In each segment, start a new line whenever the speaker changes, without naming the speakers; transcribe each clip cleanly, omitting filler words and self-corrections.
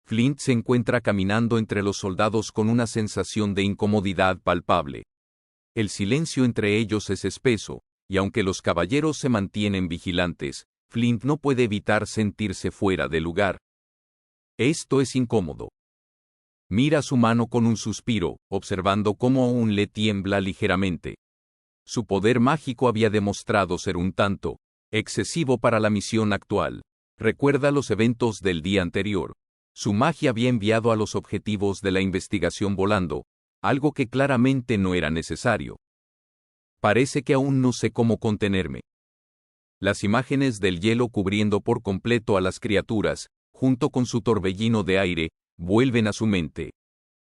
Flint se encuentra caminando entre los soldados con una sensación de incomodidad palpable. El silencio entre ellos es espeso, y aunque los caballeros se mantienen vigilantes, Flint no puede evitar sentirse fuera de lugar. Esto es incómodo. Mira su mano con un suspiro, observando cómo aún le tiembla ligeramente. Su poder mágico había demostrado ser un tanto excesivo para la misión actual. Recuerda los eventos del día anterior. Su magia había enviado a los objetivos de la investigación volando, algo que claramente no era necesario. Parece que aún no sé cómo contenerme. Las imágenes del hielo cubriendo por completo a las criaturas, junto con su torbellino de aire, vuelven a su mente.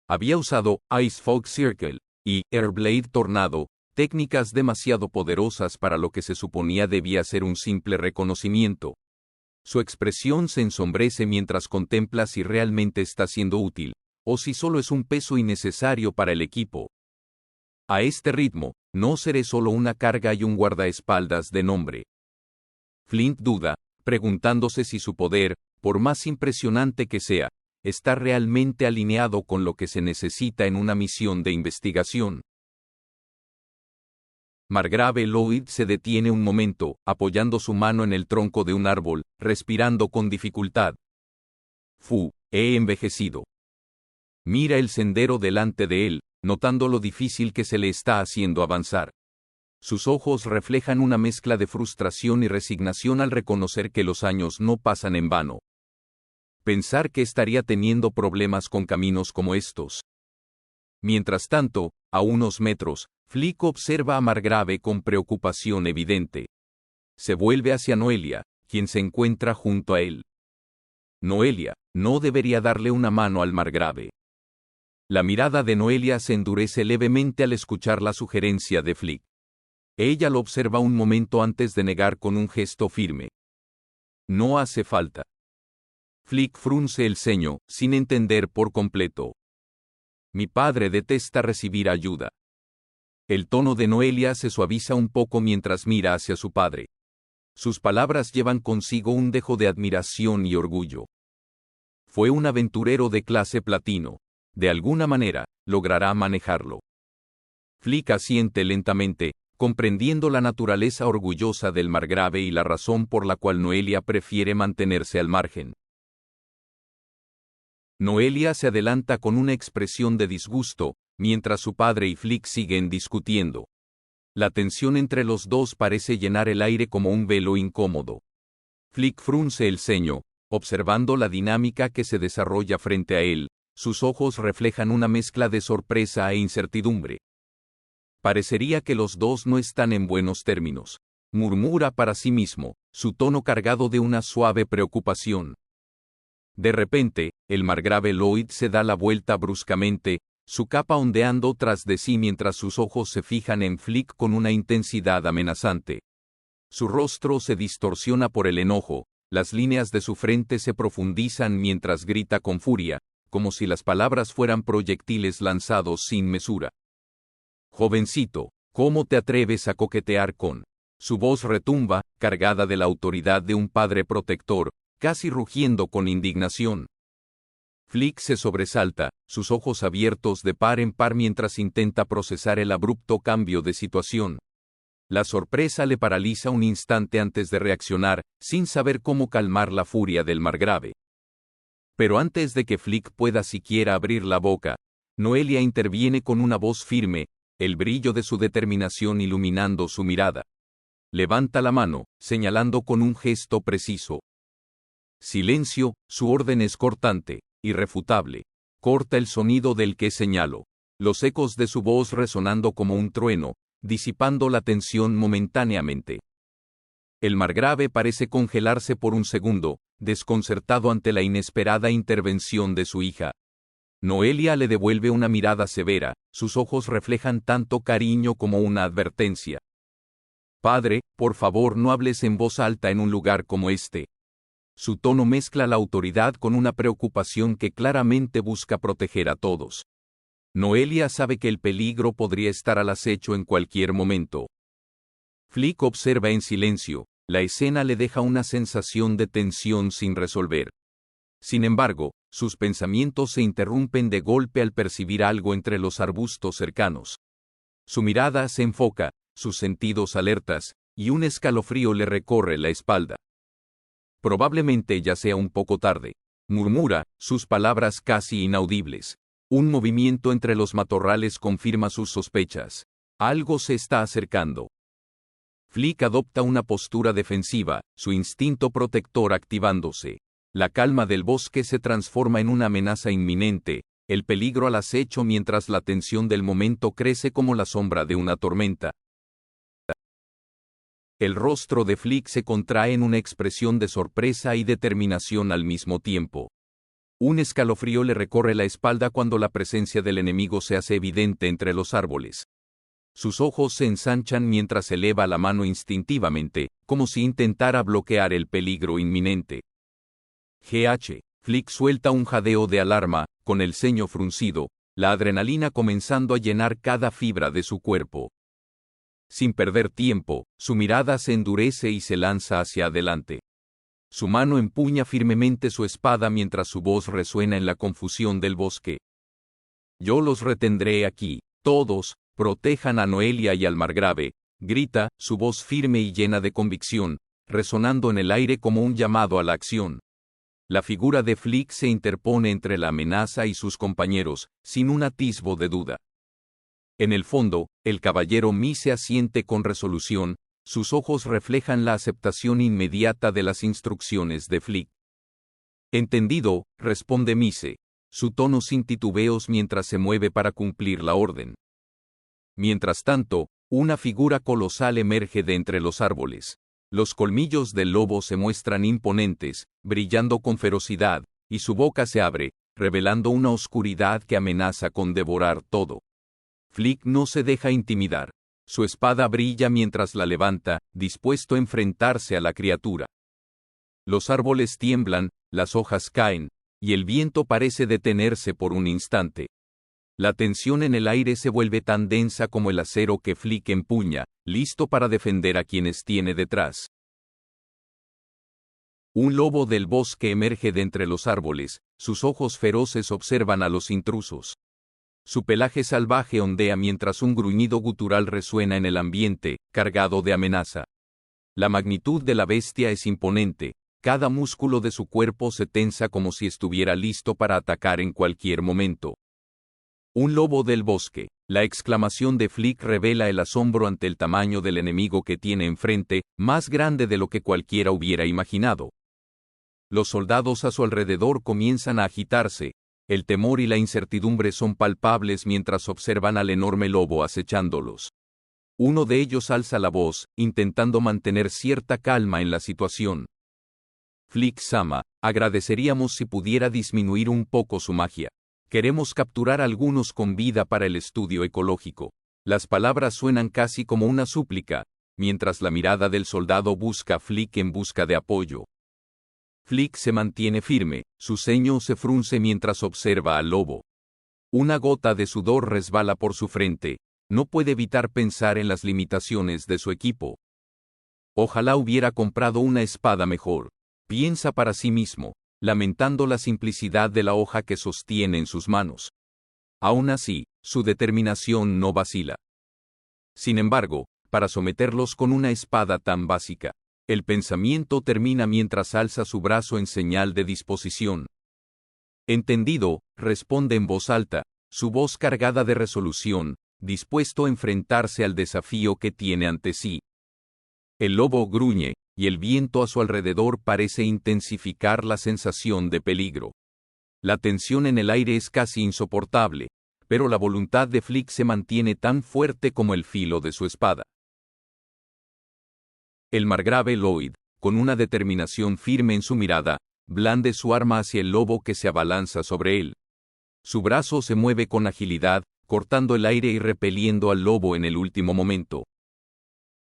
Había usado Ice Fog Circle y Airblade Tornado, técnicas demasiado poderosas para lo que se suponía debía ser un simple reconocimiento. Su expresión se ensombrece mientras contempla si realmente está siendo útil, o si solo es un peso innecesario para el equipo. A este ritmo, no seré solo una carga y un guardaespaldas de nombre. Flint duda, preguntándose si su poder, por más impresionante que sea, está realmente alineado con lo que se necesita en una misión de investigación. Margrave Lloyd se detiene un momento, apoyando su mano en el tronco de un árbol, respirando con dificultad. He envejecido. Mira el sendero delante de él, notando lo difícil que se le está haciendo avanzar. Sus ojos reflejan una mezcla de frustración y resignación al reconocer que los años no pasan en vano. Pensar que estaría teniendo problemas con caminos como estos. Mientras tanto, a unos metros, Flick observa a Margrave con preocupación evidente. Se vuelve hacia Noelia, quien se encuentra junto a él. Noelia, no debería darle una mano al Margrave. La mirada de Noelia se endurece levemente al escuchar la sugerencia de Flick. Ella lo observa un momento antes de negar con un gesto firme. No hace falta. Flick frunce el ceño, sin entender por completo. Mi padre detesta recibir ayuda. El tono de Noelia se suaviza un poco mientras mira hacia su padre. Sus palabras llevan consigo un dejo de admiración y orgullo. Fue un aventurero de clase platino. De alguna manera, logrará manejarlo. Flick asiente lentamente, comprendiendo la naturaleza orgullosa del Margrave y la razón por la cual Noelia prefiere mantenerse al margen. Noelia se adelanta con una expresión de disgusto, mientras su padre y Flick siguen discutiendo. La tensión entre los dos parece llenar el aire como un velo incómodo. Flick frunce el ceño, observando la dinámica que se desarrolla frente a él. Sus ojos reflejan una mezcla de sorpresa e incertidumbre. Parecería que los dos no están en buenos términos, murmura para sí mismo, su tono cargado de una suave preocupación. De repente, el Margrave Lloyd se da la vuelta bruscamente, su capa ondeando tras de sí mientras sus ojos se fijan en Flick con una intensidad amenazante. Su rostro se distorsiona por el enojo, las líneas de su frente se profundizan mientras grita con furia, como si las palabras fueran proyectiles lanzados sin mesura. Jovencito, ¿cómo te atreves a coquetear con? Su voz retumba, cargada de la autoridad de un padre protector, casi rugiendo con indignación. Flick se sobresalta, sus ojos abiertos de par en par mientras intenta procesar el abrupto cambio de situación. La sorpresa le paraliza un instante antes de reaccionar, sin saber cómo calmar la furia del Margrave. Pero antes de que Flick pueda siquiera abrir la boca, Noelia interviene con una voz firme, el brillo de su determinación iluminando su mirada. Levanta la mano, señalando con un gesto preciso. Silencio, su orden es cortante, irrefutable. Corta el sonido del que señalo. Los ecos de su voz resonando como un trueno, disipando la tensión momentáneamente. El Margrave parece congelarse por un segundo, desconcertado ante la inesperada intervención de su hija. Noelia le devuelve una mirada severa, sus ojos reflejan tanto cariño como una advertencia. Padre, por favor no hables en voz alta en un lugar como este. Su tono mezcla la autoridad con una preocupación que claramente busca proteger a todos. Noelia sabe que el peligro podría estar al acecho en cualquier momento. Flick observa en silencio, la escena le deja una sensación de tensión sin resolver. Sin embargo, sus pensamientos se interrumpen de golpe al percibir algo entre los arbustos cercanos. Su mirada se enfoca, sus sentidos alertas, y un escalofrío le recorre la espalda. Probablemente ya sea un poco tarde, murmura, sus palabras casi inaudibles. Un movimiento entre los matorrales confirma sus sospechas. Algo se está acercando. Flick adopta una postura defensiva, su instinto protector activándose. La calma del bosque se transforma en una amenaza inminente, el peligro al acecho mientras la tensión del momento crece como la sombra de una tormenta. El rostro de Flick se contrae en una expresión de sorpresa y determinación al mismo tiempo. Un escalofrío le recorre la espalda cuando la presencia del enemigo se hace evidente entre los árboles. Sus ojos se ensanchan mientras eleva la mano instintivamente, como si intentara bloquear el peligro inminente. Flick suelta un jadeo de alarma, con el ceño fruncido, la adrenalina comenzando a llenar cada fibra de su cuerpo. Sin perder tiempo, su mirada se endurece y se lanza hacia adelante. Su mano empuña firmemente su espada mientras su voz resuena en la confusión del bosque. Yo los retendré aquí, todos, protejan a Noelia y al margrave, grita, su voz firme y llena de convicción, resonando en el aire como un llamado a la acción. La figura de Flick se interpone entre la amenaza y sus compañeros, sin un atisbo de duda. En el fondo, el caballero Mise asiente con resolución, sus ojos reflejan la aceptación inmediata de las instrucciones de Flick. Entendido, responde Mise, su tono sin titubeos mientras se mueve para cumplir la orden. Mientras tanto, una figura colosal emerge de entre los árboles. Los colmillos del lobo se muestran imponentes, brillando con ferocidad, y su boca se abre, revelando una oscuridad que amenaza con devorar todo. Flick no se deja intimidar. Su espada brilla mientras la levanta, dispuesto a enfrentarse a la criatura. Los árboles tiemblan, las hojas caen, y el viento parece detenerse por un instante. La tensión en el aire se vuelve tan densa como el acero que Flick empuña, listo para defender a quienes tiene detrás. Un lobo del bosque emerge de entre los árboles, sus ojos feroces observan a los intrusos. Su pelaje salvaje ondea mientras un gruñido gutural resuena en el ambiente, cargado de amenaza. La magnitud de la bestia es imponente, cada músculo de su cuerpo se tensa como si estuviera listo para atacar en cualquier momento. Un lobo del bosque. La exclamación de Flick revela el asombro ante el tamaño del enemigo que tiene enfrente, más grande de lo que cualquiera hubiera imaginado. Los soldados a su alrededor comienzan a agitarse, el temor y la incertidumbre son palpables mientras observan al enorme lobo acechándolos. Uno de ellos alza la voz, intentando mantener cierta calma en la situación. Flick-sama, agradeceríamos si pudiera disminuir un poco su magia. Queremos capturar algunos con vida para el estudio ecológico. Las palabras suenan casi como una súplica, mientras la mirada del soldado busca a Flick en busca de apoyo. Flick se mantiene firme, su ceño se frunce mientras observa al lobo. Una gota de sudor resbala por su frente, no puede evitar pensar en las limitaciones de su equipo. Ojalá hubiera comprado una espada mejor, piensa para sí mismo, lamentando la simplicidad de la hoja que sostiene en sus manos. Aún así, su determinación no vacila. Sin embargo, para someterlos con una espada tan básica, el pensamiento termina mientras alza su brazo en señal de disposición. Entendido, responde en voz alta, su voz cargada de resolución, dispuesto a enfrentarse al desafío que tiene ante sí. El lobo gruñe, y el viento a su alrededor parece intensificar la sensación de peligro. La tensión en el aire es casi insoportable, pero la voluntad de Flick se mantiene tan fuerte como el filo de su espada. El margrave Lloyd, con una determinación firme en su mirada, blande su arma hacia el lobo que se abalanza sobre él. Su brazo se mueve con agilidad, cortando el aire y repeliendo al lobo en el último momento.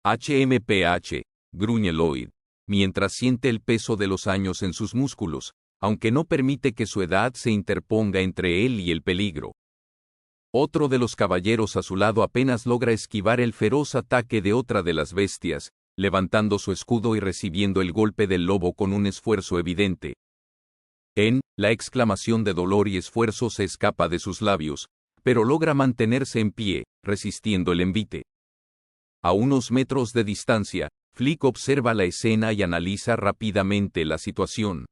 HMPH, gruñe Lloyd, mientras siente el peso de los años en sus músculos, aunque no permite que su edad se interponga entre él y el peligro. Otro de los caballeros a su lado apenas logra esquivar el feroz ataque de otra de las bestias, levantando su escudo y recibiendo el golpe del lobo con un esfuerzo evidente. La exclamación de dolor y esfuerzo se escapa de sus labios, pero logra mantenerse en pie, resistiendo el envite. A unos metros de distancia, Flick observa la escena y analiza rápidamente la situación.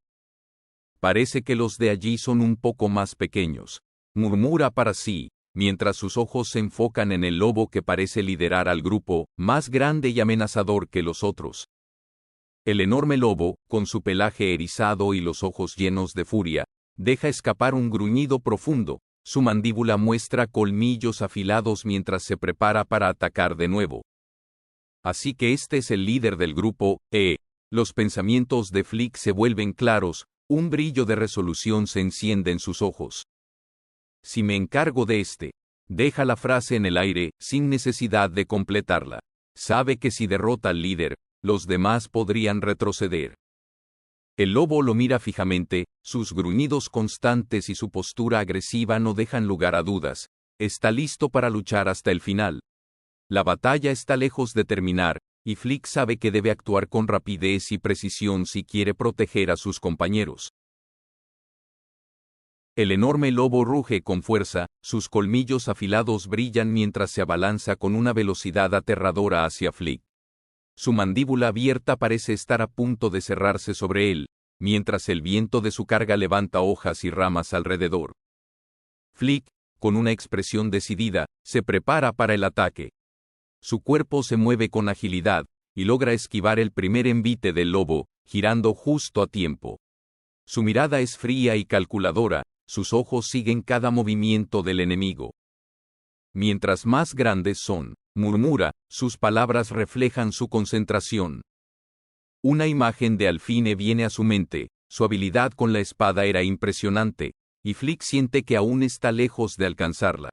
Parece que los de allí son un poco más pequeños, murmura para sí, mientras sus ojos se enfocan en el lobo que parece liderar al grupo, más grande y amenazador que los otros. El enorme lobo, con su pelaje erizado y los ojos llenos de furia, deja escapar un gruñido profundo, su mandíbula muestra colmillos afilados mientras se prepara para atacar de nuevo. Así que este es el líder del grupo, Los pensamientos de Flick se vuelven claros, un brillo de resolución se enciende en sus ojos. Si me encargo de este, deja la frase en el aire, sin necesidad de completarla. Sabe que si derrota al líder, los demás podrían retroceder. El lobo lo mira fijamente, sus gruñidos constantes y su postura agresiva no dejan lugar a dudas. Está listo para luchar hasta el final. La batalla está lejos de terminar, y Flick sabe que debe actuar con rapidez y precisión si quiere proteger a sus compañeros. El enorme lobo ruge con fuerza, sus colmillos afilados brillan mientras se abalanza con una velocidad aterradora hacia Flick. Su mandíbula abierta parece estar a punto de cerrarse sobre él, mientras el viento de su carga levanta hojas y ramas alrededor. Flick, con una expresión decidida, se prepara para el ataque. Su cuerpo se mueve con agilidad, y logra esquivar el primer envite del lobo, girando justo a tiempo. Su mirada es fría y calculadora, sus ojos siguen cada movimiento del enemigo. Mientras más grandes son, murmura, sus palabras reflejan su concentración. Una imagen de Alfine viene a su mente, su habilidad con la espada era impresionante, y Flick siente que aún está lejos de alcanzarla.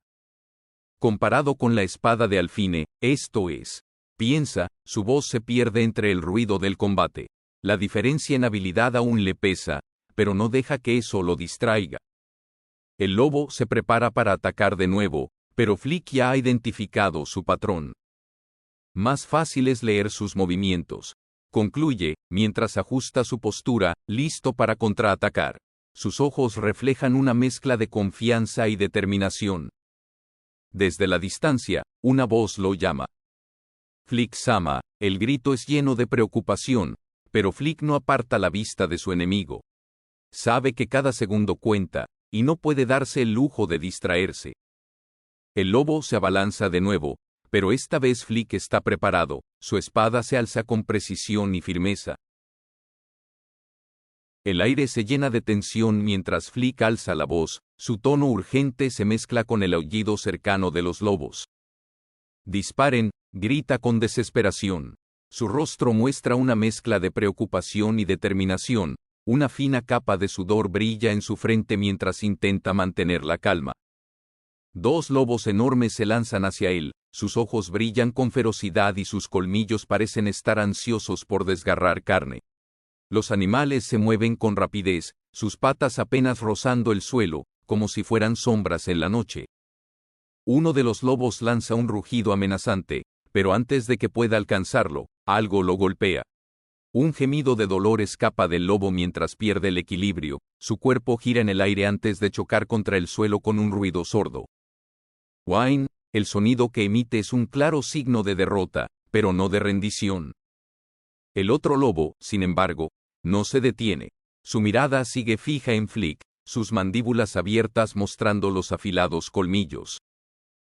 Comparado con la espada de Alfine, esto es, piensa, su voz se pierde entre el ruido del combate. La diferencia en habilidad aún le pesa, pero no deja que eso lo distraiga. El lobo se prepara para atacar de nuevo, pero Flick ya ha identificado su patrón. Más fácil es leer sus movimientos. Concluye, mientras ajusta su postura, listo para contraatacar. Sus ojos reflejan una mezcla de confianza y determinación. Desde la distancia, una voz lo llama. Flick-sama, el grito es lleno de preocupación, pero Flick no aparta la vista de su enemigo. Sabe que cada segundo cuenta, y no puede darse el lujo de distraerse. El lobo se abalanza de nuevo, pero esta vez Flick está preparado, su espada se alza con precisión y firmeza. El aire se llena de tensión mientras Flick alza la voz, su tono urgente se mezcla con el aullido cercano de los lobos. Disparen, grita con desesperación. Su rostro muestra una mezcla de preocupación y determinación, una fina capa de sudor brilla en su frente mientras intenta mantener la calma. Dos lobos enormes se lanzan hacia él, sus ojos brillan con ferocidad y sus colmillos parecen estar ansiosos por desgarrar carne. Los animales se mueven con rapidez, sus patas apenas rozando el suelo, como si fueran sombras en la noche. Uno de los lobos lanza un rugido amenazante, pero antes de que pueda alcanzarlo, algo lo golpea. Un gemido de dolor escapa del lobo mientras pierde el equilibrio, su cuerpo gira en el aire antes de chocar contra el suelo con un ruido sordo. Whine, el sonido que emite es un claro signo de derrota, pero no de rendición. El otro lobo, sin embargo, no se detiene. Su mirada sigue fija en Flick, sus mandíbulas abiertas mostrando los afilados colmillos.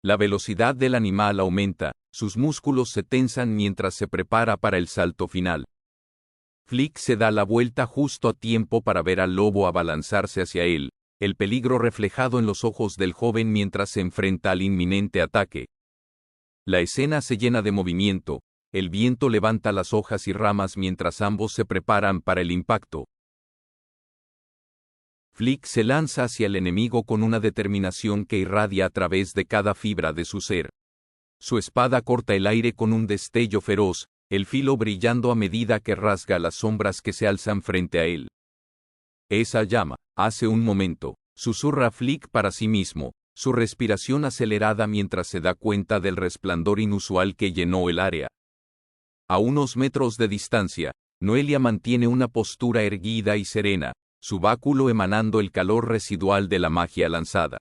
La velocidad del animal aumenta, sus músculos se tensan mientras se prepara para el salto final. Flick se da la vuelta justo a tiempo para ver al lobo abalanzarse hacia él, el peligro reflejado en los ojos del joven mientras se enfrenta al inminente ataque. La escena se llena de movimiento, el viento levanta las hojas y ramas mientras ambos se preparan para el impacto. Flick se lanza hacia el enemigo con una determinación que irradia a través de cada fibra de su ser. Su espada corta el aire con un destello feroz, el filo brillando a medida que rasga las sombras que se alzan frente a él. Esa llama, hace un momento, susurra Flick para sí mismo, su respiración acelerada mientras se da cuenta del resplandor inusual que llenó el área. A unos metros de distancia, Noelia mantiene una postura erguida y serena, su báculo emanando el calor residual de la magia lanzada.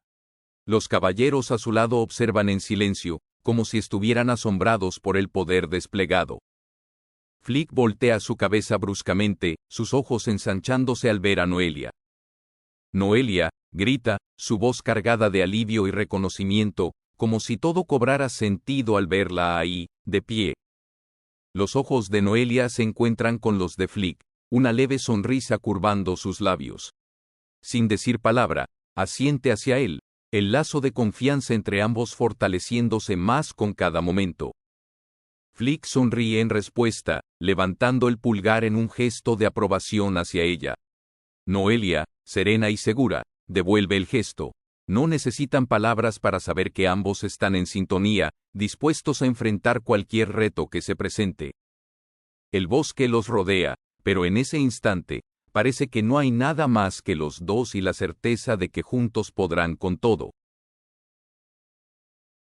Los caballeros a su lado observan en silencio, como si estuvieran asombrados por el poder desplegado. Flick voltea su cabeza bruscamente, sus ojos ensanchándose al ver a Noelia. Noelia, grita, su voz cargada de alivio y reconocimiento, como si todo cobrara sentido al verla ahí, de pie. Los ojos de Noelia se encuentran con los de Flick, una leve sonrisa curvando sus labios. Sin decir palabra, asiente hacia él, el lazo de confianza entre ambos fortaleciéndose más con cada momento. Flick sonríe en respuesta, levantando el pulgar en un gesto de aprobación hacia ella. Noelia, serena y segura, devuelve el gesto. No necesitan palabras para saber que ambos están en sintonía, dispuestos a enfrentar cualquier reto que se presente. El bosque los rodea, pero en ese instante, parece que no hay nada más que los dos y la certeza de que juntos podrán con todo.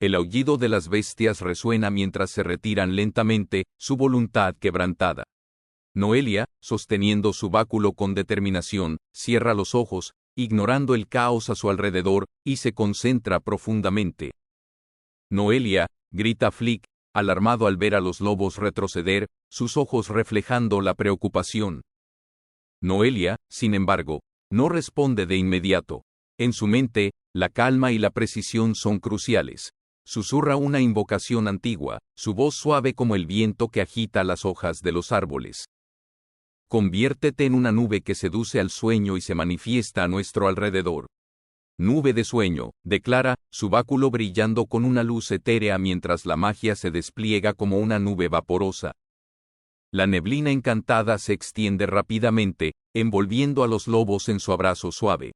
El aullido de las bestias resuena mientras se retiran lentamente, su voluntad quebrantada. Noelia, sosteniendo su báculo con determinación, cierra los ojos, ignorando el caos a su alrededor, y se concentra profundamente. Noelia, grita Flick, alarmado al ver a los lobos retroceder, sus ojos reflejando la preocupación. Noelia, sin embargo, no responde de inmediato. En su mente, la calma y la precisión son cruciales. Susurra una invocación antigua, su voz suave como el viento que agita las hojas de los árboles. Conviértete en una nube que seduce al sueño y se manifiesta a nuestro alrededor. Nube de sueño, declara, su báculo brillando con una luz etérea mientras la magia se despliega como una nube vaporosa. La neblina encantada se extiende rápidamente, envolviendo a los lobos en su abrazo suave.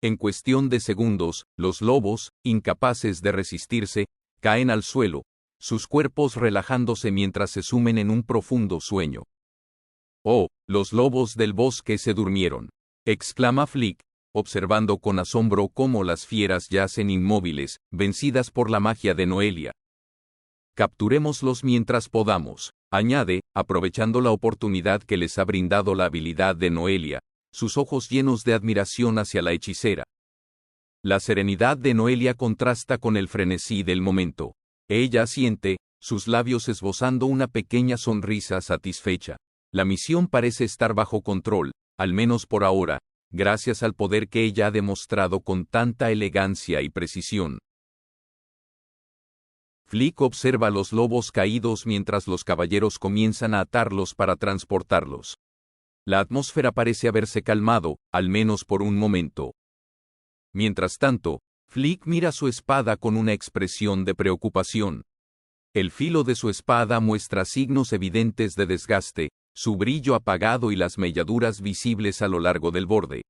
En cuestión de segundos, los lobos, incapaces de resistirse, caen al suelo, sus cuerpos relajándose mientras se sumen en un profundo sueño. «Oh, los lobos del bosque se durmieron», exclama Flick, observando con asombro cómo las fieras yacen inmóviles, vencidas por la magia de Noelia. «Capturémoslos mientras podamos», añade, aprovechando la oportunidad que les ha brindado la habilidad de Noelia, sus ojos llenos de admiración hacia la hechicera. La serenidad de Noelia contrasta con el frenesí del momento. Ella asiente, sus labios esbozando una pequeña sonrisa satisfecha. La misión parece estar bajo control, al menos por ahora, gracias al poder que ella ha demostrado con tanta elegancia y precisión. Flick observa los lobos caídos mientras los caballeros comienzan a atarlos para transportarlos. La atmósfera parece haberse calmado, al menos por un momento. Mientras tanto, Flick mira su espada con una expresión de preocupación. El filo de su espada muestra signos evidentes de desgaste, su brillo apagado y las melladuras visibles a lo largo del borde.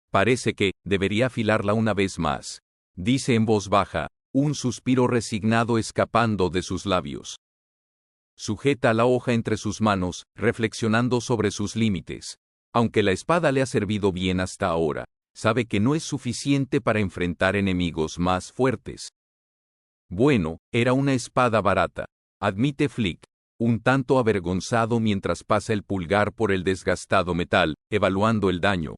Parece que debería afilarla una vez más, dice en voz baja, un suspiro resignado escapando de sus labios. Sujeta la hoja entre sus manos, reflexionando sobre sus límites. Aunque la espada le ha servido bien hasta ahora, sabe que no es suficiente para enfrentar enemigos más fuertes. Bueno, era una espada barata, admite Flick, un tanto avergonzado mientras pasa el pulgar por el desgastado metal, evaluando el daño.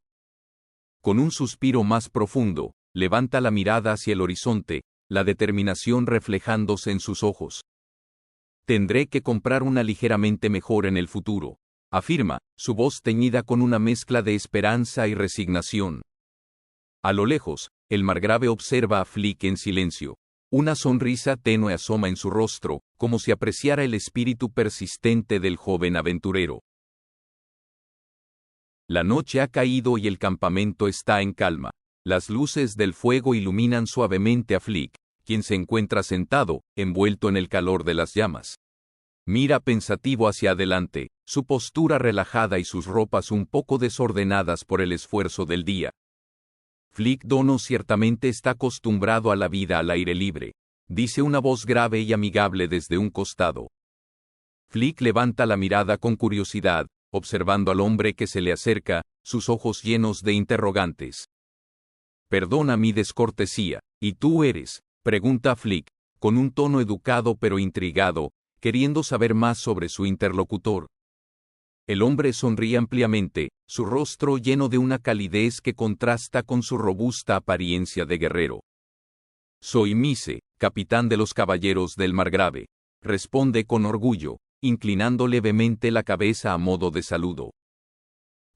Con un suspiro más profundo, levanta la mirada hacia el horizonte, la determinación reflejándose en sus ojos. Tendré que comprar una ligeramente mejor en el futuro, afirma, su voz teñida con una mezcla de esperanza y resignación. A lo lejos, el margrave observa a Flick en silencio. Una sonrisa tenue asoma en su rostro, como si apreciara el espíritu persistente del joven aventurero. La noche ha caído y el campamento está en calma. Las luces del fuego iluminan suavemente a Flick, quien se encuentra sentado, envuelto en el calor de las llamas. Mira pensativo hacia adelante, su postura relajada y sus ropas un poco desordenadas por el esfuerzo del día. Flick Dono ciertamente está acostumbrado a la vida al aire libre, dice una voz grave y amigable desde un costado. Flick levanta la mirada con curiosidad, observando al hombre que se le acerca, sus ojos llenos de interrogantes. «Perdona mi descortesía, ¿y tú eres?», pregunta Flick, con un tono educado pero intrigado, queriendo saber más sobre su interlocutor. El hombre sonríe ampliamente, su rostro lleno de una calidez que contrasta con su robusta apariencia de guerrero. Soy Mise, capitán de los caballeros del Margrave, responde con orgullo, inclinando levemente la cabeza a modo de saludo.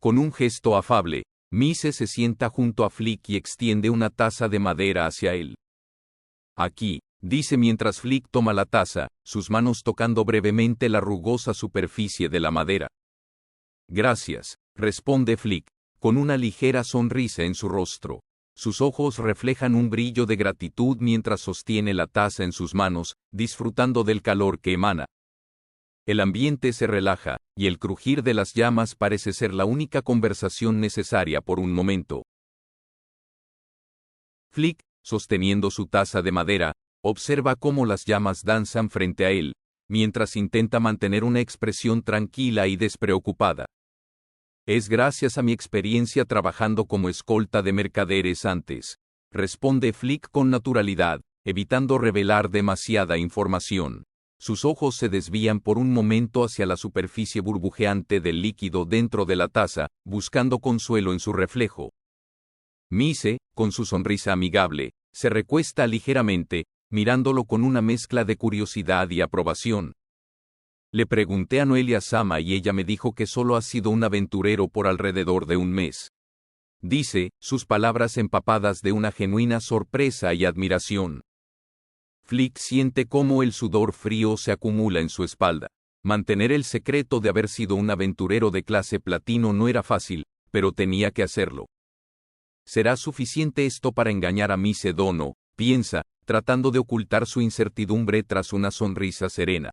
Con un gesto afable, Mise se sienta junto a Flick y extiende una taza de madera hacia él. Aquí, dice mientras Flick toma la taza, sus manos tocando brevemente la rugosa superficie de la madera. Gracias, responde Flick, con una ligera sonrisa en su rostro. Sus ojos reflejan un brillo de gratitud mientras sostiene la taza en sus manos, disfrutando del calor que emana. El ambiente se relaja, y el crujir de las llamas parece ser la única conversación necesaria por un momento. Flick, sosteniendo su taza de madera, observa cómo las llamas danzan frente a él, mientras intenta mantener una expresión tranquila y despreocupada. Es gracias a mi experiencia trabajando como escolta de mercaderes antes, responde Flick con naturalidad, evitando revelar demasiada información. Sus ojos se desvían por un momento hacia la superficie burbujeante del líquido dentro de la taza, buscando consuelo en su reflejo. Mise, con su sonrisa amigable, se recuesta ligeramente, mirándolo con una mezcla de curiosidad y aprobación. Le pregunté a Noelia Sama y ella me dijo que solo ha sido un aventurero por alrededor de un mes. Dice, sus palabras empapadas de una genuina sorpresa y admiración. Flick siente cómo el sudor frío se acumula en su espalda. Mantener el secreto de haber sido un aventurero de clase platino no era fácil, pero tenía que hacerlo. ¿Será suficiente esto para engañar a Mise Dono?, piensa, tratando de ocultar su incertidumbre tras una sonrisa serena.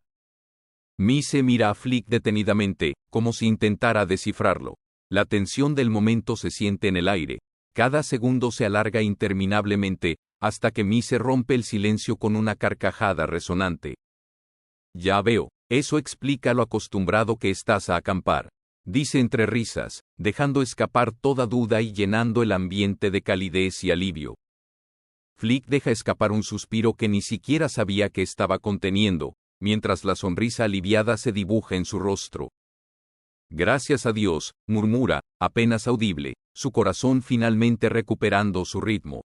Mise mira a Flick detenidamente, como si intentara descifrarlo. La tensión del momento se siente en el aire. Cada segundo se alarga interminablemente, hasta que Mise rompe el silencio con una carcajada resonante. Ya veo, eso explica lo acostumbrado que estás a acampar, dice entre risas, dejando escapar toda duda y llenando el ambiente de calidez y alivio. Flick deja escapar un suspiro que ni siquiera sabía que estaba conteniendo, mientras la sonrisa aliviada se dibuja en su rostro. Gracias a Dios, murmura, apenas audible, su corazón finalmente recuperando su ritmo.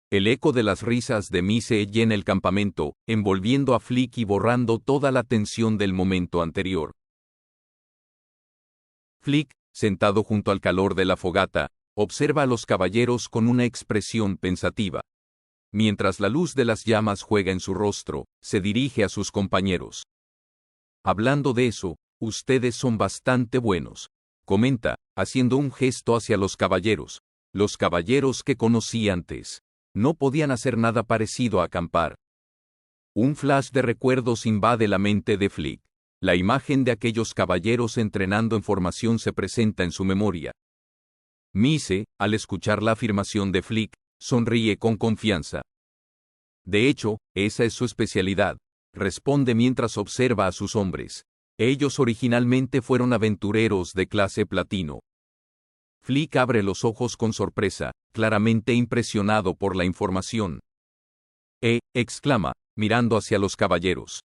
El eco de las risas de Mise llena el campamento, envolviendo a Flick y borrando toda la tensión del momento anterior. Flick, sentado junto al calor de la fogata, observa a los caballeros con una expresión pensativa. Mientras la luz de las llamas juega en su rostro, se dirige a sus compañeros. Hablando de eso, ustedes son bastante buenos, comenta, haciendo un gesto hacia los caballeros que conocí antes. No podían hacer nada parecido a acampar. Un flash de recuerdos invade la mente de Flick. La imagen de aquellos caballeros entrenando en formación se presenta en su memoria. Mise, al escuchar la afirmación de Flick, sonríe con confianza. De hecho, esa es su especialidad, responde mientras observa a sus hombres. Ellos originalmente fueron aventureros de clase platino. Flick abre los ojos con sorpresa, claramente impresionado por la información. Exclama, mirando hacia los caballeros.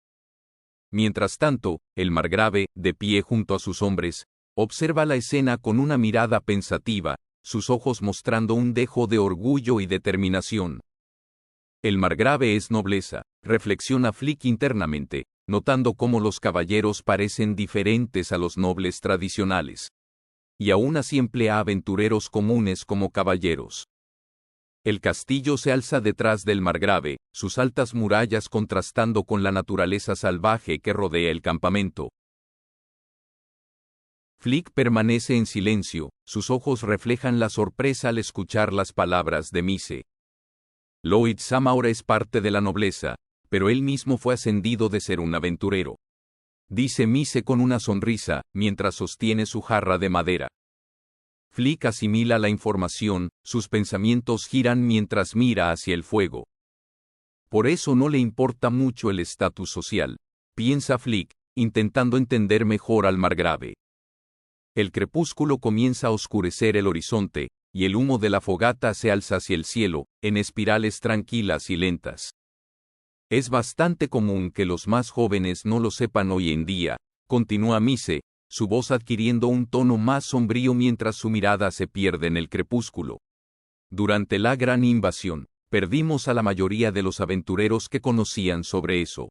Mientras tanto, el margrave, de pie junto a sus hombres, observa la escena con una mirada pensativa, sus ojos mostrando un dejo de orgullo y determinación. El margrave es nobleza, reflexiona Flick internamente, notando cómo los caballeros parecen diferentes a los nobles tradicionales. Y aún así emplea aventureros comunes como caballeros. El castillo se alza detrás del margrave, sus altas murallas contrastando con la naturaleza salvaje que rodea el campamento. Flick permanece en silencio, sus ojos reflejan la sorpresa al escuchar las palabras de Mise. Lloyd Sam ahora es parte de la nobleza, pero él mismo fue ascendido de ser un aventurero. Dice Mise con una sonrisa, mientras sostiene su jarra de madera. Flick asimila la información, sus pensamientos giran mientras mira hacia el fuego. Por eso no le importa mucho el estatus social, piensa Flick, intentando entender mejor al margrave. El crepúsculo comienza a oscurecer el horizonte, y el humo de la fogata se alza hacia el cielo, en espirales tranquilas y lentas. Es bastante común que los más jóvenes no lo sepan hoy en día, continúa Mise, su voz adquiriendo un tono más sombrío mientras su mirada se pierde en el crepúsculo. Durante la gran invasión, perdimos a la mayoría de los aventureros que conocían sobre eso.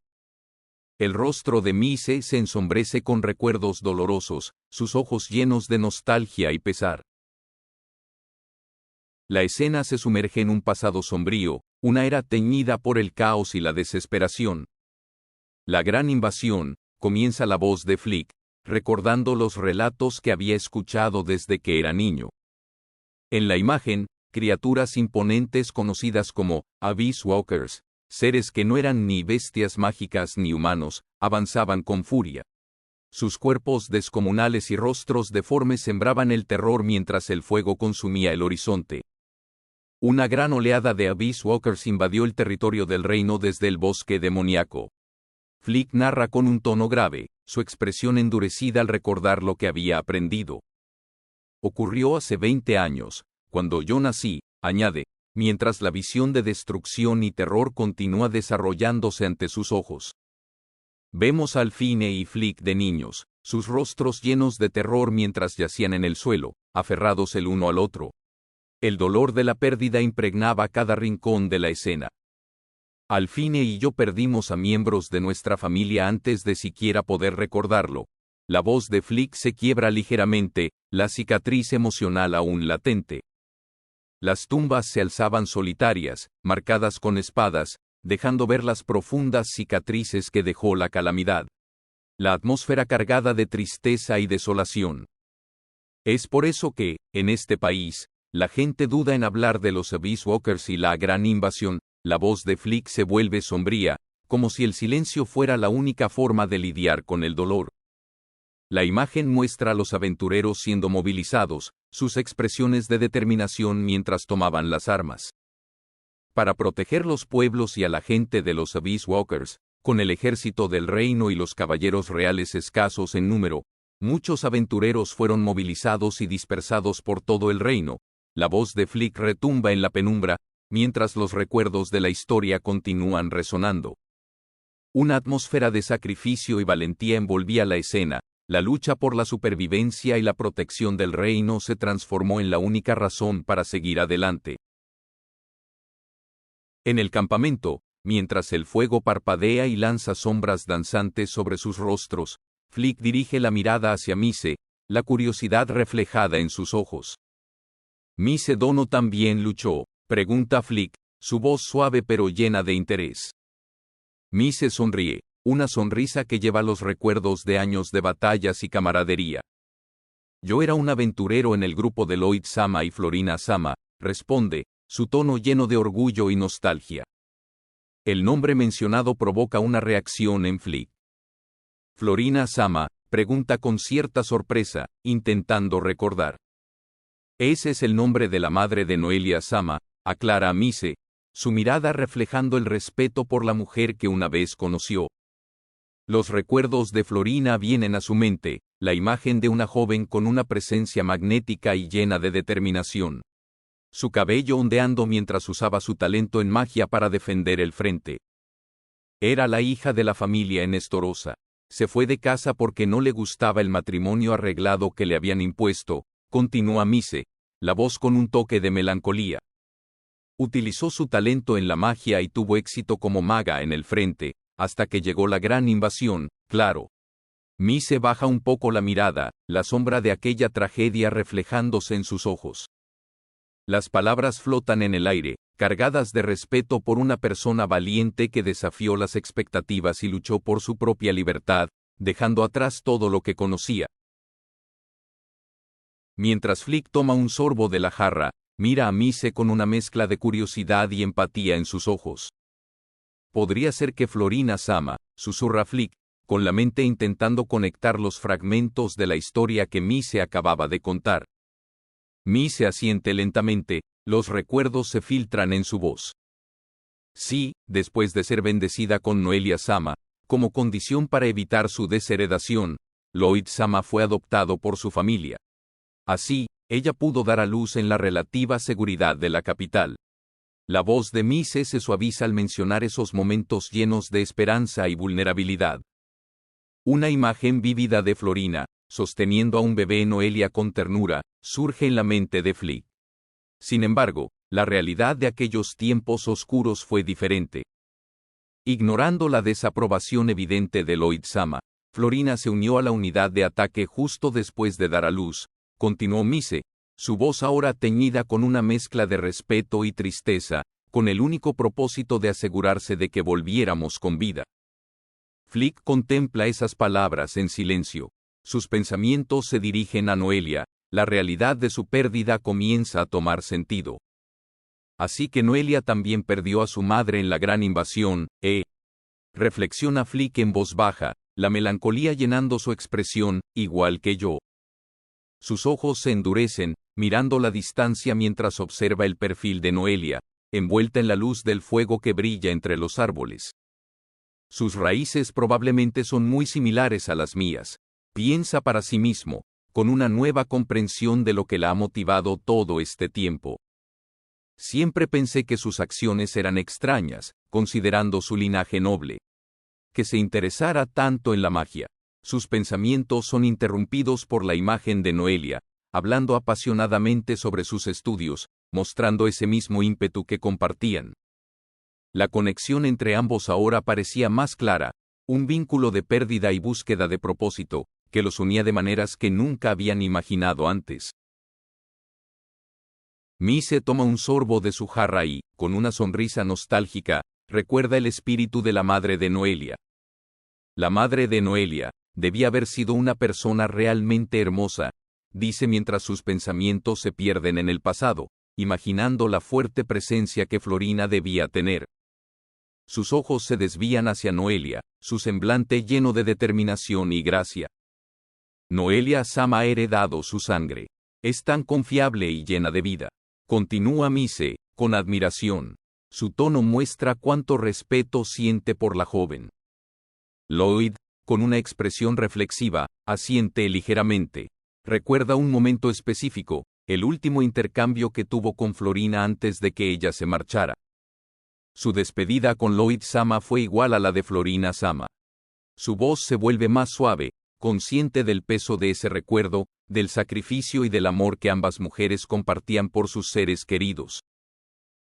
El rostro de Mise se ensombrece con recuerdos dolorosos, sus ojos llenos de nostalgia y pesar. La escena se sumerge en un pasado sombrío, una era teñida por el caos y la desesperación. La gran invasión, comienza la voz de Flick, recordando los relatos que había escuchado desde que era niño. En la imagen, criaturas imponentes conocidas como Abyss Walkers, seres que no eran ni bestias mágicas ni humanos, avanzaban con furia. Sus cuerpos descomunales y rostros deformes sembraban el terror mientras el fuego consumía el horizonte. Una gran oleada de Abyss Walkers invadió el territorio del reino desde el bosque demoníaco. Flick narra con un tono grave, su expresión endurecida al recordar lo que había aprendido. Ocurrió hace 20 años, cuando yo nací, añade, mientras la visión de destrucción y terror continúa desarrollándose ante sus ojos. Vemos a Alphine y Flick de niños, sus rostros llenos de terror mientras yacían en el suelo, aferrados el uno al otro. El dolor de la pérdida impregnaba cada rincón de la escena. Alphine y yo perdimos a miembros de nuestra familia antes de siquiera poder recordarlo. La voz de Flick se quiebra ligeramente, la cicatriz emocional aún latente. Las tumbas se alzaban solitarias, marcadas con espadas, dejando ver las profundas cicatrices que dejó la calamidad. La atmósfera cargada de tristeza y desolación. Es por eso que, en este país, la gente duda en hablar de los Abyss Walkers y la gran invasión. La voz de Flick se vuelve sombría, como si el silencio fuera la única forma de lidiar con el dolor. La imagen muestra a los aventureros siendo movilizados, sus expresiones de determinación mientras tomaban las armas. Para proteger los pueblos y a la gente de los Abyss Walkers, con el ejército del reino y los caballeros reales escasos en número, muchos aventureros fueron movilizados y dispersados por todo el reino. La voz de Flick retumba en la penumbra, mientras los recuerdos de la historia continúan resonando. Una atmósfera de sacrificio y valentía envolvía la escena. La lucha por la supervivencia y la protección del reino se transformó en la única razón para seguir adelante. En el campamento, mientras el fuego parpadea y lanza sombras danzantes sobre sus rostros, Flick dirige la mirada hacia Mise, la curiosidad reflejada en sus ojos. ¿Mise Dono también luchó?, pregunta Flick, su voz suave pero llena de interés. Mise sonríe, una sonrisa que lleva los recuerdos de años de batallas y camaradería. Yo era un aventurero en el grupo de Lloyd Sama y Florina Sama, responde, su tono lleno de orgullo y nostalgia. El nombre mencionado provoca una reacción en Flick. Florina Sama, pregunta con cierta sorpresa, intentando recordar. Ese es el nombre de la madre de Noelia Sama, aclara Mise, su mirada reflejando el respeto por la mujer que una vez conoció. Los recuerdos de Florina vienen a su mente, la imagen de una joven con una presencia magnética y llena de determinación. Su cabello ondeando mientras usaba su talento en magia para defender el frente. Era la hija de la familia Enestorosa. Se fue de casa porque no le gustaba el matrimonio arreglado que le habían impuesto, continúa Mise, la voz con un toque de melancolía. Utilizó su talento en la magia y tuvo éxito como maga en el frente, hasta que llegó la gran invasión, claro. Mise baja un poco la mirada, la sombra de aquella tragedia reflejándose en sus ojos. Las palabras flotan en el aire, cargadas de respeto por una persona valiente que desafió las expectativas y luchó por su propia libertad, dejando atrás todo lo que conocía. Mientras Flick toma un sorbo de la jarra, mira a Mise con una mezcla de curiosidad y empatía en sus ojos. Podría ser que Florina Sama, susurra Flick, con la mente intentando conectar los fragmentos de la historia que Mise acababa de contar. Mise asiente lentamente, los recuerdos se filtran en su voz. Sí, después de ser bendecida con Noelia Sama, como condición para evitar su desheredación, Lloyd Sama fue adoptado por su familia. Así, ella pudo dar a luz en la relativa seguridad de la capital. La voz de Mise se suaviza al mencionar esos momentos llenos de esperanza y vulnerabilidad. Una imagen vívida de Florina, sosteniendo a un bebé Noelia con ternura, surge en la mente de Flick. Sin embargo, la realidad de aquellos tiempos oscuros fue diferente. Ignorando la desaprobación evidente de Lloyd-sama, Florina se unió a la unidad de ataque justo después de dar a luz, continuó Mise, su voz ahora teñida con una mezcla de respeto y tristeza, con el único propósito de asegurarse de que volviéramos con vida. Flick contempla esas palabras en silencio. Sus pensamientos se dirigen a Noelia, la realidad de su pérdida comienza a tomar sentido. Así que Noelia también perdió a su madre en la gran invasión, reflexiona Flick en voz baja, la melancolía llenando su expresión, igual que yo. Sus ojos se endurecen, mirando la distancia mientras observa el perfil de Noelia, envuelta en la luz del fuego que brilla entre los árboles. Sus raíces probablemente son muy similares a las mías, piensa para sí mismo, con una nueva comprensión de lo que la ha motivado todo este tiempo. Siempre pensé que sus acciones eran extrañas, considerando su linaje noble. Que se interesara tanto en la magia. Sus pensamientos son interrumpidos por la imagen de Noelia, hablando apasionadamente sobre sus estudios, mostrando ese mismo ímpetu que compartían. La conexión entre ambos ahora parecía más clara, un vínculo de pérdida y búsqueda de propósito, que los unía de maneras que nunca habían imaginado antes. Mise toma un sorbo de su jarra y, con una sonrisa nostálgica, recuerda el espíritu de la madre de Noelia. La madre de Noelia debía haber sido una persona realmente hermosa, dice mientras sus pensamientos se pierden en el pasado, imaginando la fuerte presencia que Florina debía tener. Sus ojos se desvían hacia Noelia, su semblante lleno de determinación y gracia. Noelia-sama ha heredado su sangre. Es tan confiable y llena de vida. Continúa Mise, con admiración. Su tono muestra cuánto respeto siente por la joven. Lloyd, con una expresión reflexiva, asiente ligeramente. Recuerda un momento específico, el último intercambio que tuvo con Florina antes de que ella se marchara. Su despedida con Lloyd-sama fue igual a la de Florina-sama. Su voz se vuelve más suave, consciente del peso de ese recuerdo, del sacrificio y del amor que ambas mujeres compartían por sus seres queridos.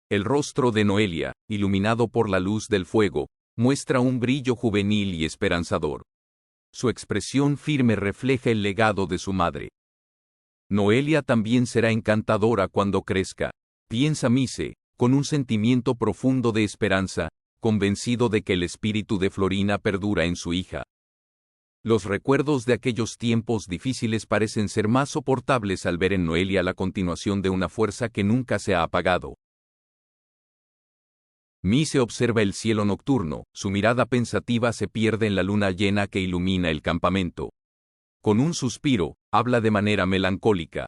El rostro de Noelia, iluminado por la luz del fuego, muestra un brillo juvenil y esperanzador. Su expresión firme refleja el legado de su madre. Noelia también será encantadora cuando crezca, piensa Mise, con un sentimiento profundo de esperanza, convencido de que el espíritu de Florina perdura en su hija. Los recuerdos de aquellos tiempos difíciles parecen ser más soportables al ver en Noelia la continuación de una fuerza que nunca se ha apagado. Mise observa el cielo nocturno, su mirada pensativa se pierde en la luna llena que ilumina el campamento. Con un suspiro, habla de manera melancólica.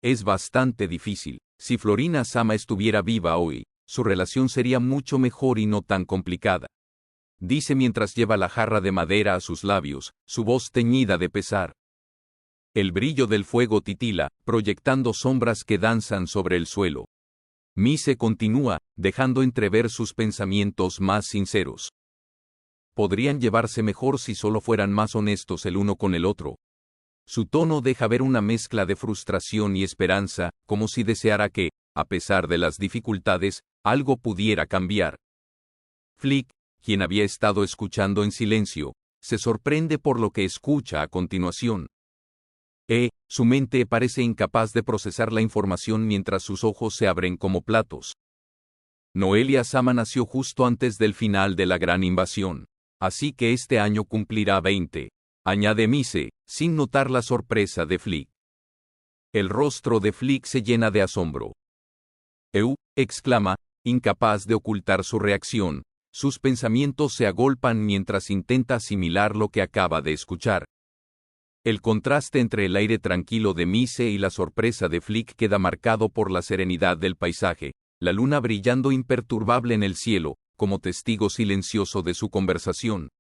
Es bastante difícil. Si Florina-sama estuviera viva hoy, su relación sería mucho mejor y no tan complicada. Dice mientras lleva la jarra de madera a sus labios, su voz teñida de pesar. El brillo del fuego titila, proyectando sombras que danzan sobre el suelo. Mise continúa, dejando entrever sus pensamientos más sinceros. Podrían llevarse mejor si solo fueran más honestos el uno con el otro. Su tono deja ver una mezcla de frustración y esperanza, como si deseara que, a pesar de las dificultades, algo pudiera cambiar. Flick, quien había estado escuchando en silencio, se sorprende por lo que escucha a continuación. Su mente parece incapaz de procesar la información mientras sus ojos se abren como platos. Noelia-sama nació justo antes del final de la gran invasión, así que este año cumplirá 20, añade Mise, sin notar la sorpresa de Flick. El rostro de Flick se llena de asombro. Exclama, incapaz de ocultar su reacción. Sus pensamientos se agolpan mientras intenta asimilar lo que acaba de escuchar. El contraste entre el aire tranquilo de Mise y la sorpresa de Flick queda marcado por la serenidad del paisaje, la luna brillando imperturbable en el cielo, como testigo silencioso de su conversación.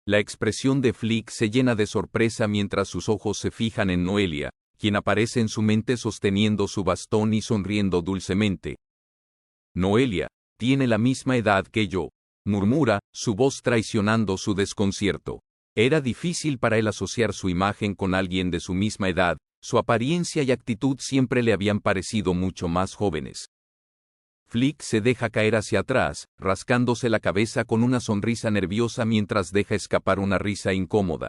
La expresión de Flick se llena de sorpresa mientras sus ojos se fijan en Noelia, quien aparece en su mente sosteniendo su bastón y sonriendo dulcemente. Noelia, tiene la misma edad que yo, murmura, su voz traicionando su desconcierto. Era difícil para él asociar su imagen con alguien de su misma edad, su apariencia y actitud siempre le habían parecido mucho más jóvenes. Flick se deja caer hacia atrás, rascándose la cabeza con una sonrisa nerviosa mientras deja escapar una risa incómoda.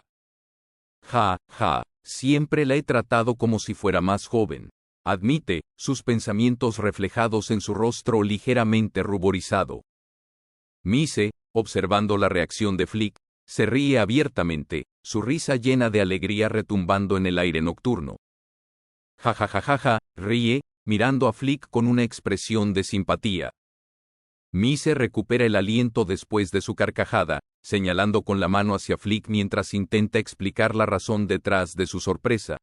Ja, ja, siempre la he tratado como si fuera más joven, admite, sus pensamientos reflejados en su rostro ligeramente ruborizado. Mise, observando la reacción de Flick, se ríe abiertamente, su risa llena de alegría retumbando en el aire nocturno. Ja ja ja ja ja, ríe, mirando a Flick con una expresión de simpatía. Mise recupera el aliento después de su carcajada, señalando con la mano hacia Flick mientras intenta explicar la razón detrás de su sorpresa.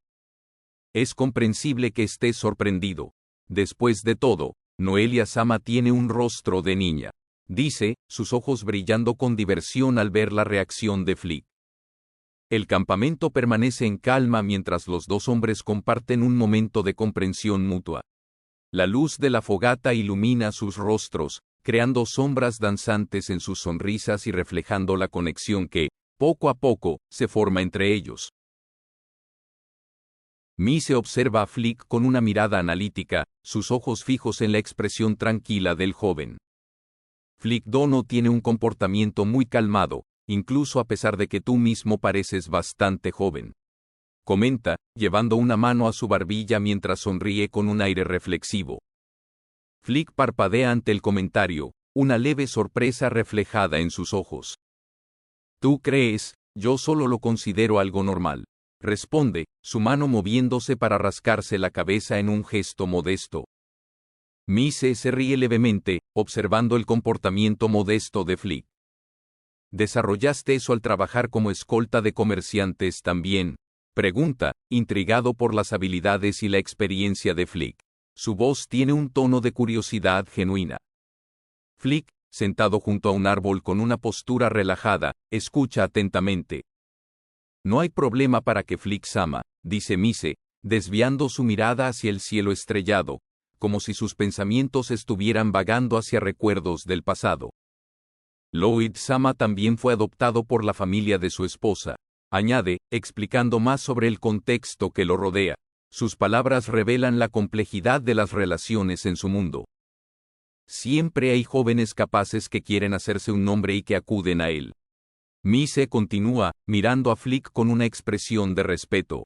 Es comprensible que estés sorprendido. Después de todo, Noelia-sama tiene un rostro de niña, dice, sus ojos brillando con diversión al ver la reacción de Flick. El campamento permanece en calma mientras los dos hombres comparten un momento de comprensión mutua. La luz de la fogata ilumina sus rostros, creando sombras danzantes en sus sonrisas y reflejando la conexión que, poco a poco, se forma entre ellos. Mise observa a Flick con una mirada analítica, sus ojos fijos en la expresión tranquila del joven. Flick Dono tiene un comportamiento muy calmado, incluso a pesar de que tú mismo pareces bastante joven. Comenta, llevando una mano a su barbilla mientras sonríe con un aire reflexivo. Flick parpadea ante el comentario, una leve sorpresa reflejada en sus ojos. ¿Tú crees? Yo solo lo considero algo normal. Responde, su mano moviéndose para rascarse la cabeza en un gesto modesto. Mise se ríe levemente, observando el comportamiento modesto de Flick. ¿Desarrollaste eso al trabajar como escolta de comerciantes también? Pregunta, intrigado por las habilidades y la experiencia de Flick. Su voz tiene un tono de curiosidad genuina. Flick, sentado junto a un árbol con una postura relajada, escucha atentamente. No hay problema para que Flick-sama, dice Mise, desviando su mirada hacia el cielo estrellado, como si sus pensamientos estuvieran vagando hacia recuerdos del pasado. Lloyd-sama también fue adoptado por la familia de su esposa. Añade, explicando más sobre el contexto que lo rodea. Sus palabras revelan la complejidad de las relaciones en su mundo. Siempre hay jóvenes capaces que quieren hacerse un nombre y que acuden a él. Mise continúa, mirando a Flick con una expresión de respeto.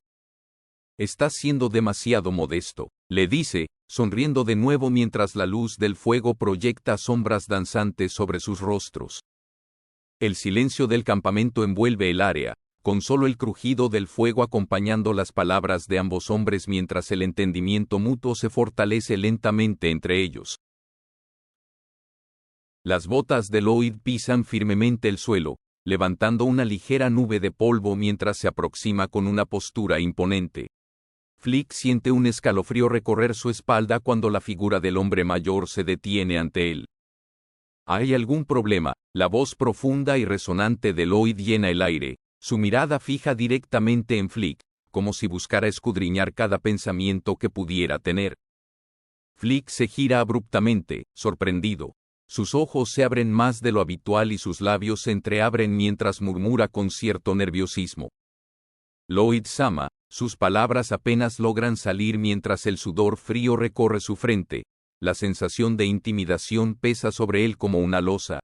Estás siendo demasiado modesto, le dice, sonriendo de nuevo mientras la luz del fuego proyecta sombras danzantes sobre sus rostros. El silencio del campamento envuelve el área, con solo el crujido del fuego acompañando las palabras de ambos hombres mientras el entendimiento mutuo se fortalece lentamente entre ellos. Las botas de Lloyd pisan firmemente el suelo, levantando una ligera nube de polvo mientras se aproxima con una postura imponente. Flick siente un escalofrío recorrer su espalda cuando la figura del hombre mayor se detiene ante él. ¿Hay algún problema? La voz profunda y resonante de Lloyd llena el aire, su mirada fija directamente en Flick, como si buscara escudriñar cada pensamiento que pudiera tener. Flick se gira abruptamente, sorprendido. Sus ojos se abren más de lo habitual y sus labios se entreabren mientras murmura con cierto nerviosismo. Lloyd-sama, sus palabras apenas logran salir mientras el sudor frío recorre su frente, la sensación de intimidación pesa sobre él como una losa.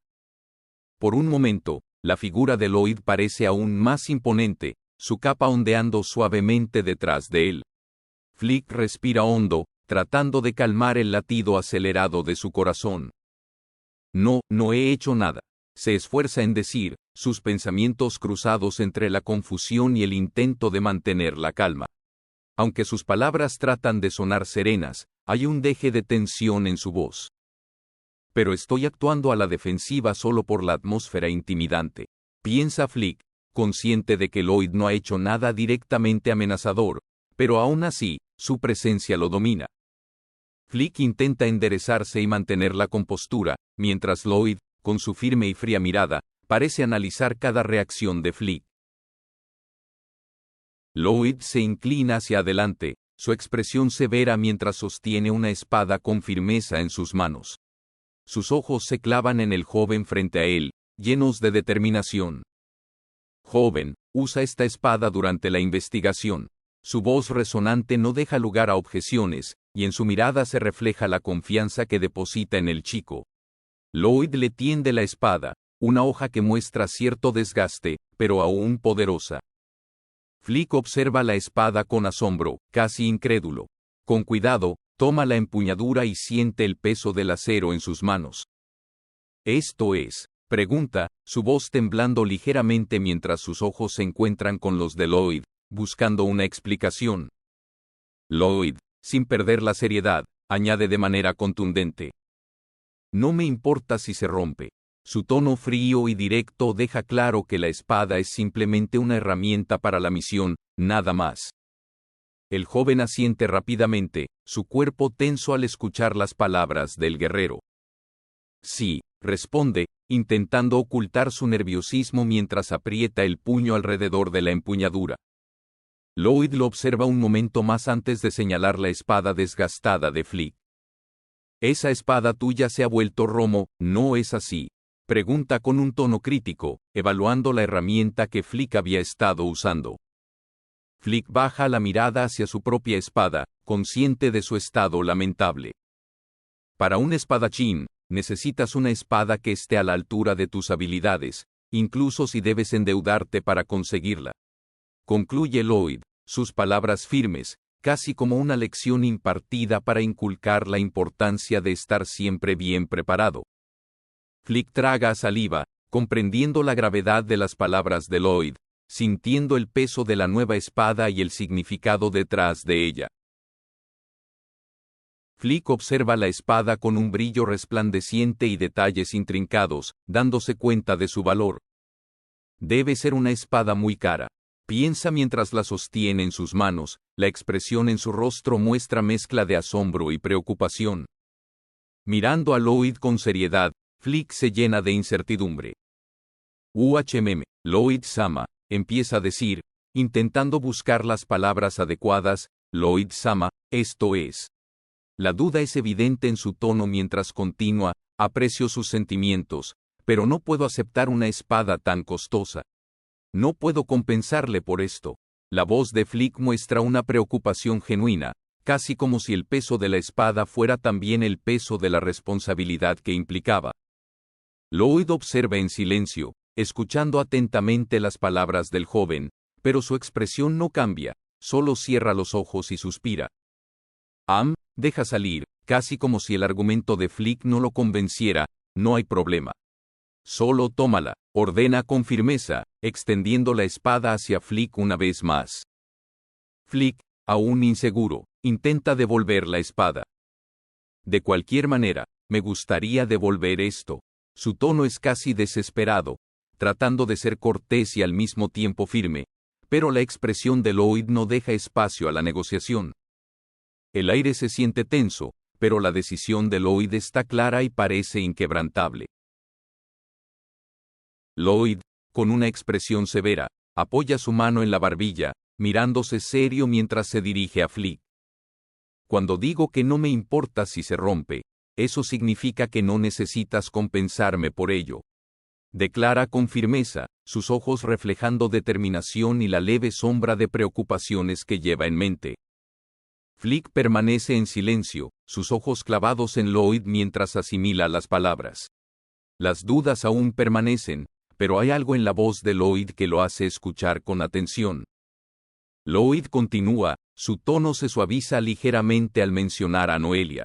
Por un momento, la figura de Lloyd parece aún más imponente, su capa ondeando suavemente detrás de él. Flick respira hondo, tratando de calmar el latido acelerado de su corazón. No he hecho nada. Se esfuerza en decir, sus pensamientos cruzados entre la confusión y el intento de mantener la calma. Aunque sus palabras tratan de sonar serenas, hay un deje de tensión en su voz. Pero estoy actuando a la defensiva solo por la atmósfera intimidante, piensa Flick, consciente de que Lloyd no ha hecho nada directamente amenazador, pero aún así, su presencia lo domina. Flick intenta enderezarse y mantener la compostura, mientras Lloyd, con su firme y fría mirada, parece analizar cada reacción de Flick. Lloyd se inclina hacia adelante, su expresión severa mientras sostiene una espada con firmeza en sus manos. Sus ojos se clavan en el joven frente a él, llenos de determinación. Joven, usa esta espada durante la investigación. Su voz resonante no deja lugar a objeciones, y en su mirada se refleja la confianza que deposita en el chico. Lloyd le tiende la espada, una hoja que muestra cierto desgaste, pero aún poderosa. Flick observa la espada con asombro, casi incrédulo. Con cuidado, toma la empuñadura y siente el peso del acero en sus manos. «¿Esto es?», pregunta, su voz temblando ligeramente mientras sus ojos se encuentran con los de Lloyd, buscando una explicación. Lloyd, sin perder la seriedad, añade de manera contundente: «No me importa si se rompe». Su tono frío y directo deja claro que la espada es simplemente una herramienta para la misión, nada más. El joven asiente rápidamente, su cuerpo tenso al escuchar las palabras del guerrero. «Sí», responde, intentando ocultar su nerviosismo mientras aprieta el puño alrededor de la empuñadura. Lloyd lo observa un momento más antes de señalar la espada desgastada de Flick. «Esa espada tuya se ha vuelto romo, ¿no es así?», pregunta con un tono crítico, evaluando la herramienta que Flick había estado usando. Flick baja la mirada hacia su propia espada, consciente de su estado lamentable. «Para un espadachín, necesitas una espada que esté a la altura de tus habilidades, incluso si debes endeudarte para conseguirla», concluye Lloyd, sus palabras firmes, casi como una lección impartida para inculcar la importancia de estar siempre bien preparado. Flick traga saliva, comprendiendo la gravedad de las palabras de Lloyd, sintiendo el peso de la nueva espada y el significado detrás de ella. Flick observa la espada con un brillo resplandeciente y detalles intrincados, dándose cuenta de su valor. Debe ser una espada muy cara, piensa mientras la sostiene en sus manos, la expresión en su rostro muestra mezcla de asombro y preocupación. Mirando a Lloyd con seriedad, Flick se llena de incertidumbre. Lloyd-sama, empieza a decir, intentando buscar las palabras adecuadas. Lloyd-sama, esto es. La duda es evidente en su tono mientras continúa: «Aprecio sus sentimientos, pero no puedo aceptar una espada tan costosa. No puedo compensarle por esto». La voz de Flick muestra una preocupación genuina, casi como si el peso de la espada fuera también el peso de la responsabilidad que implicaba. Lloyd observa en silencio, escuchando atentamente las palabras del joven, pero su expresión no cambia, solo cierra los ojos y suspira. Deja salir, casi como si el argumento de Flick no lo convenciera: «No hay problema. Solo tómala», ordena con firmeza, extendiendo la espada hacia Flick una vez más. Flick, aún inseguro, intenta devolver la espada. «De cualquier manera, me gustaría devolver esto». Su tono es casi desesperado, tratando de ser cortés y al mismo tiempo firme, pero la expresión de Lloyd no deja espacio a la negociación. El aire se siente tenso, pero la decisión de Lloyd está clara y parece inquebrantable. Lloyd, con una expresión severa, apoya su mano en la barbilla, mirándose serio mientras se dirige a Flick. «Cuando digo que no me importa si se rompe, eso significa que no necesitas compensarme por ello», declara con firmeza, sus ojos reflejando determinación y la leve sombra de preocupaciones que lleva en mente. Flick permanece en silencio, sus ojos clavados en Lloyd mientras asimila las palabras. Las dudas aún permanecen, pero hay algo en la voz de Lloyd que lo hace escuchar con atención. Lloyd continúa, su tono se suaviza ligeramente al mencionar a Noelia.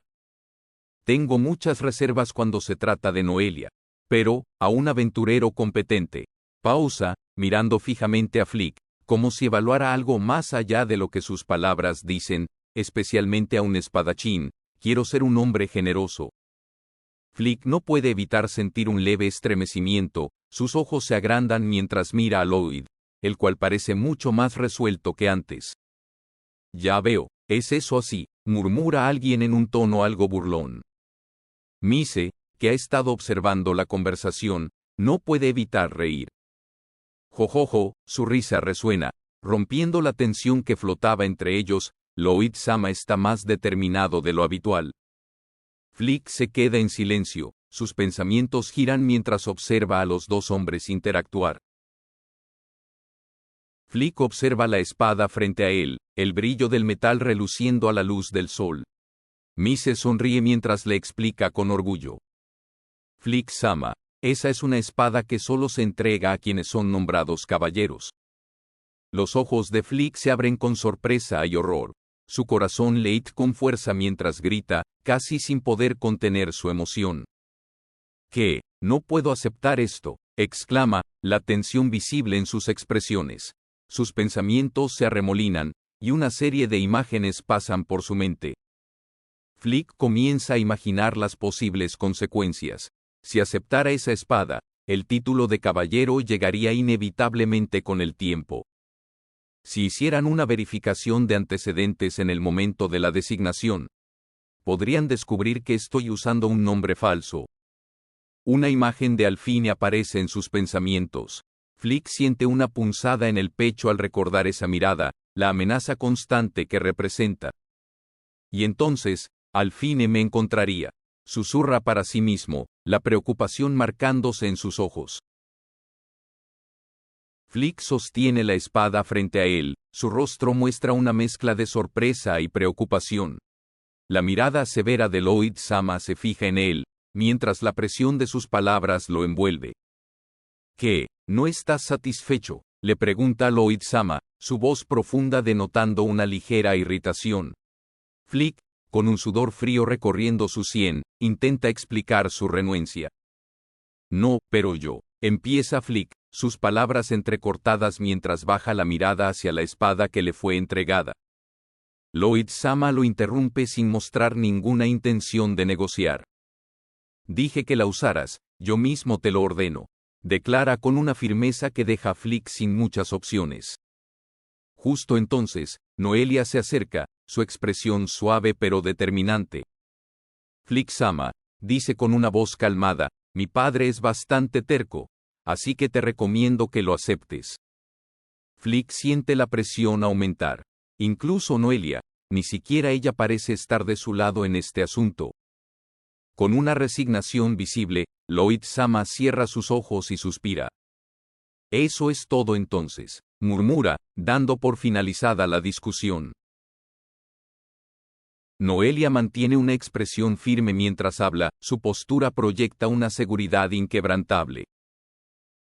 «Tengo muchas reservas cuando se trata de Noelia, pero, a un aventurero competente». Pausa, mirando fijamente a Flick, como si evaluara algo más allá de lo que sus palabras dicen, especialmente a un espadachín: «Quiero ser un hombre generoso». Flick no puede evitar sentir un leve estremecimiento, sus ojos se agrandan mientras mira a Lloyd, el cual parece mucho más resuelto que antes. «Ya veo, es eso así», murmura alguien en un tono algo burlón. Mise, que ha estado observando la conversación, no puede evitar reír. Jojojo, su risa resuena, rompiendo la tensión que flotaba entre ellos. Lloyd-sama está más determinado de lo habitual. Flick se queda en silencio, sus pensamientos giran mientras observa a los dos hombres interactuar. Flick observa la espada frente a él, el brillo del metal reluciendo a la luz del sol. Mise sonríe mientras le explica con orgullo. Flick-sama, esa es una espada que solo se entrega a quienes son nombrados caballeros. Los ojos de Flick se abren con sorpresa y horror. Su corazón late con fuerza mientras grita, casi sin poder contener su emoción. ¿Qué? No puedo aceptar esto, exclama, la tensión visible en sus expresiones. Sus pensamientos se arremolinan, y una serie de imágenes pasan por su mente. Flick comienza a imaginar las posibles consecuencias. Si aceptara esa espada, el título de caballero llegaría inevitablemente con el tiempo. Si hicieran una verificación de antecedentes en el momento de la designación, podrían descubrir que estoy usando un nombre falso. Una imagen de Alfine aparece en sus pensamientos. Flick siente una punzada en el pecho al recordar esa mirada, la amenaza constante que representa. Y entonces, Alfine me encontraría. Susurra para sí mismo, la preocupación marcándose en sus ojos. Flick sostiene la espada frente a él, su rostro muestra una mezcla de sorpresa y preocupación. La mirada severa de Lloyd-sama se fija en él, mientras la presión de sus palabras lo envuelve. ¿Qué? ¿No estás satisfecho?, le pregunta Lloyd-sama, su voz profunda denotando una ligera irritación. Flick, con un sudor frío recorriendo su sien, intenta explicar su renuencia. No, pero yo, empieza Flick, sus palabras entrecortadas mientras baja la mirada hacia la espada que le fue entregada. Lloyd-sama lo interrumpe sin mostrar ninguna intención de negociar. Dije que la usaras, yo mismo te lo ordeno, declara con una firmeza que deja a Flick sin muchas opciones. Justo entonces, Noelia se acerca, su expresión suave pero determinante. Flick-sama, dice con una voz calmada, mi padre es bastante terco, así que te recomiendo que lo aceptes. Flick siente la presión aumentar. Incluso Noelia, ni siquiera ella parece estar de su lado en este asunto. Con una resignación visible, Lloyd-sama cierra sus ojos y suspira. Eso es todo entonces, murmura, dando por finalizada la discusión. Noelia mantiene una expresión firme mientras habla, su postura proyecta una seguridad inquebrantable.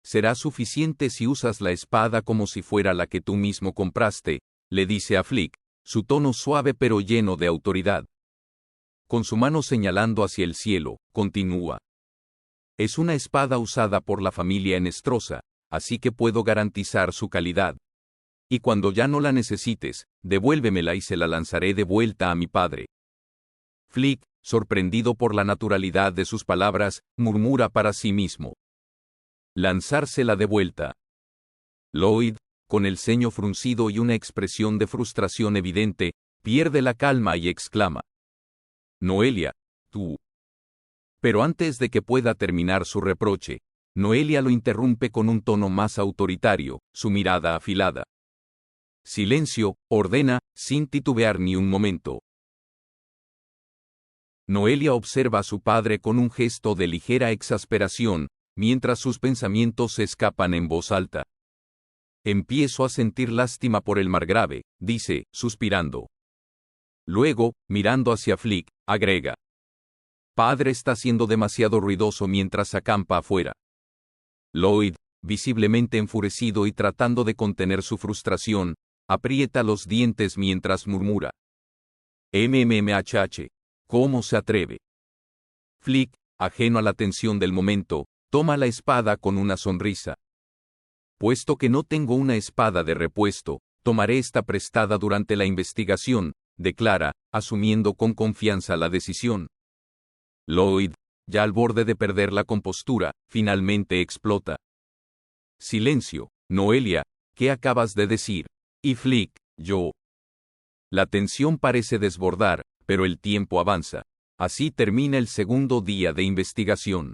Será suficiente si usas la espada como si fuera la que tú mismo compraste, le dice a Flick, su tono suave pero lleno de autoridad. Con su mano señalando hacia el cielo, continúa. Es una espada usada por la familia Enestrosa, así que puedo garantizar su calidad. Y cuando ya no la necesites, devuélvemela y se la lanzaré de vuelta a mi padre. Flick, sorprendido por la naturalidad de sus palabras, murmura para sí mismo. Lanzársela de vuelta. Lloyd, con el ceño fruncido y una expresión de frustración evidente, pierde la calma y exclama. Noelia, tú. Pero antes de que pueda terminar su reproche, Noelia lo interrumpe con un tono más autoritario, su mirada afilada. Silencio, ordena, sin titubear ni un momento. Noelia observa a su padre con un gesto de ligera exasperación, mientras sus pensamientos se escapan en voz alta. Empiezo a sentir lástima por el margrave, dice, suspirando. Luego, mirando hacia Flick, agrega. Padre está siendo demasiado ruidoso mientras acampa afuera. Lloyd, visiblemente enfurecido y tratando de contener su frustración, aprieta los dientes mientras murmura. MMMHH. ¿Cómo se atreve? Flick, ajeno a la tensión del momento, toma la espada con una sonrisa. Puesto que no tengo una espada de repuesto, tomaré esta prestada durante la investigación, declara, asumiendo con confianza la decisión. Lloyd, ya al borde de perder la compostura, finalmente explota. Silencio, Noelia, ¿qué acabas de decir? Y Flick, yo. La tensión parece desbordar, pero el tiempo avanza. Así termina el segundo día de investigación.